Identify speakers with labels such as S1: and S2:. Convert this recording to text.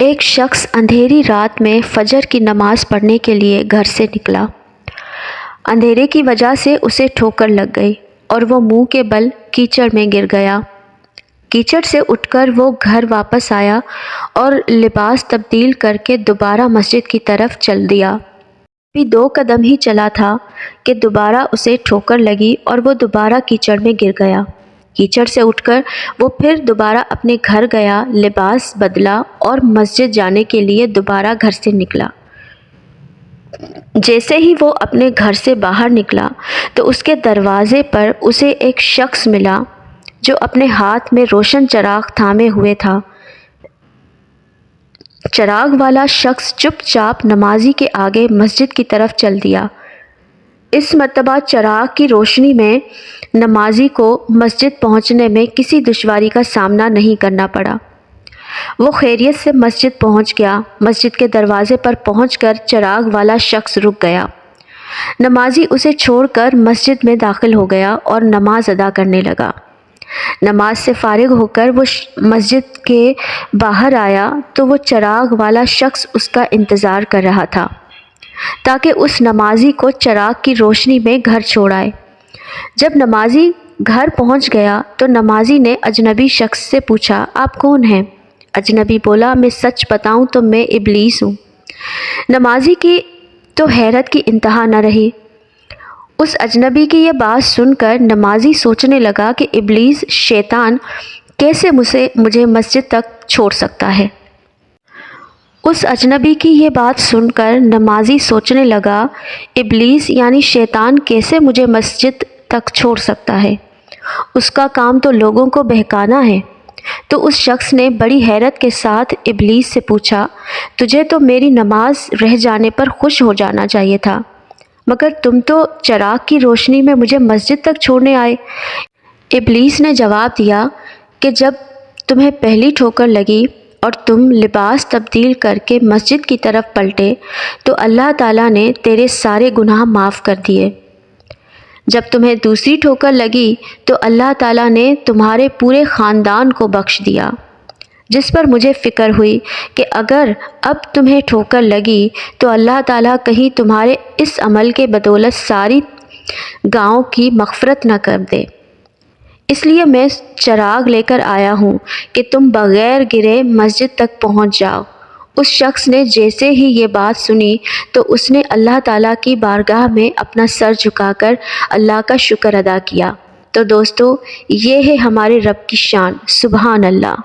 S1: ایک شخص اندھیری رات میں فجر کی نماز پڑھنے کے لیے گھر سے نکلا۔ اندھیرے کی وجہ سے اسے ٹھوکر لگ گئی اور وہ منہ کے بل کیچڑ میں گر گیا۔ کیچڑ سے اٹھ کر وہ گھر واپس آیا اور لباس تبدیل کر کے دوبارہ مسجد کی طرف چل دیا۔ ابھی 2 قدم ہی چلا تھا کہ دوبارہ اسے ٹھوکر لگی اور وہ دوبارہ کیچڑ میں گر گیا۔ کیچڑ سے اٹھ کر وہ پھر دوبارہ اپنے گھر گیا، لباس بدلا اور مسجد جانے کے لیے دوبارہ گھر سے نکلا۔ جیسے ہی وہ اپنے گھر سے باہر نکلا تو اس کے دروازے پر اسے ایک شخص ملا جو اپنے ہاتھ میں روشن چراغ تھامے ہوئے تھا۔ چراغ والا شخص چپ چاپ نمازی کے آگے مسجد کی طرف چل دیا۔ اس مرتبہ چراغ کی روشنی میں نمازی کو مسجد پہنچنے میں کسی دشواری کا سامنا نہیں کرنا پڑا۔ وہ خیریت سے مسجد پہنچ گیا۔ مسجد کے دروازے پر پہنچ کر چراغ والا شخص رک گیا۔ نمازی اسے چھوڑ کر مسجد میں داخل ہو گیا اور نماز ادا کرنے لگا۔ نماز سے فارغ ہو کر وہ مسجد کے باہر آیا تو وہ چراغ والا شخص اس کا انتظار کر رہا تھا تاکہ اس نمازی کو چراغ کی روشنی میں گھر چھوڑ آئے۔ جب نمازی گھر پہنچ گیا تو نمازی نے اجنبی شخص سے پوچھا، آپ کون ہیں؟ اجنبی بولا، میں سچ بتاؤں تو میں ابلیس ہوں۔ نمازی کی تو حیرت کی انتہا نہ رہی۔ اس اجنبی کی یہ بات سن کر نمازی سوچنے لگا کہ ابلیس شیطان کیسے مجھے مسجد تک چھوڑ سکتا ہے۔ اس اجنبی کی یہ بات سن کر نمازی سوچنے لگا، ابلیس یعنی شیطان کیسے مجھے مسجد تک چھوڑ سکتا ہے؟ اس کا کام تو لوگوں کو بہکانا ہے۔ تو اس شخص نے بڑی حیرت کے ساتھ ابلیس سے پوچھا، تجھے تو میری نماز رہ جانے پر خوش ہو جانا چاہیے تھا، مگر تم تو چراغ کی روشنی میں مجھے مسجد تک چھوڑنے آئے۔ ابلیس نے جواب دیا کہ جب تمہیں پہلی ٹھوکر لگی اور تم لباس تبدیل کر کے مسجد کی طرف پلٹے تو اللہ تعالیٰ نے تیرے سارے گناہ معاف کر دیے۔ جب تمہیں دوسری ٹھوکر لگی تو اللہ تعالیٰ نے تمہارے پورے خاندان کو بخش دیا، جس پر مجھے فکر ہوئی کہ اگر اب تمہیں ٹھوکر لگی تو اللہ تعالیٰ کہیں تمہارے اس عمل کے بدولت ساری گناہوں کی مغفرت نہ کر دے۔ اس لیے میں چراغ لے کر آیا ہوں کہ تم بغیر گرے مسجد تک پہنچ جاؤ۔ اس شخص نے جیسے ہی یہ بات سنی تو اس نے اللہ تعالیٰ کی بارگاہ میں اپنا سر جھکا کر اللہ کا شکر ادا کیا۔ تو دوستو، یہ ہے ہمارے رب کی شان، سبحان اللہ۔